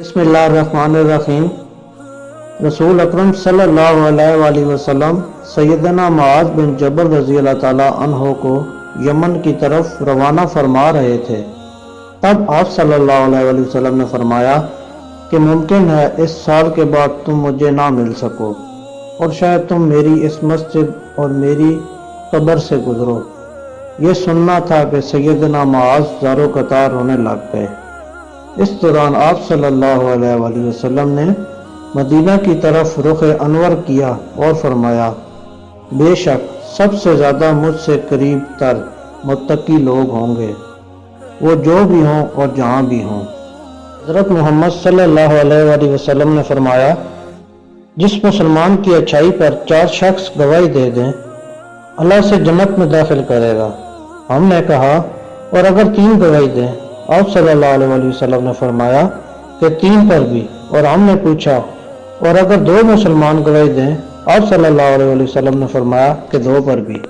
बिस्मिल्लाहिर्रहमानिर्रहीम। रसूल अकरम सल्लल्लाहु अलैहि वसल्लम सैयदना मुआज़ बिन जबल रज़ी अल्लाह ताला अन्हो को यमन की तरफ रवाना फरमा रहे थे। तब आप सल्लल्लाहु अलैहि वसल्लम ने फरमाया कि मुमकिन है इस साल के बाद तुम मुझे ना मिल सको और शायद तुम मेरी इस मस्जिद और मेरी कब्र से गुजरो। ये सुनना था कि सैयदना मुआज़ ज़ारो कतार रोने लग गए। इस दौरान आप सल्लल्लाहु अलैहि वसल्लम ने मदीना की तरफ रुख अनवर किया और फरमाया, बेशक सबसे ज़्यादा मुझसे करीब तर मुत्तकी लोग होंगे, वो जो भी हों और जहाँ भी हों। हज़रत मोहम्मद सल्लल्लाहु अलैहि वसल्लम ने फरमाया, जिस मुसलमान की अच्छाई पर 4 शख्स गवाही दे दें, अल्लाह से जन्नत में दाखिल करेगा। हमने कहा, और अगर 3 गवाही दें? आप सल्लल्लाहु अलैहि वसल्लम ने फरमाया कि 3 पर भी। और हमने पूछा, और अगर 2 मुसलमान गवाही दें? आप सल्लल्लाहु अलैहि वसल्लम ने फरमाया कि 2 पर भी।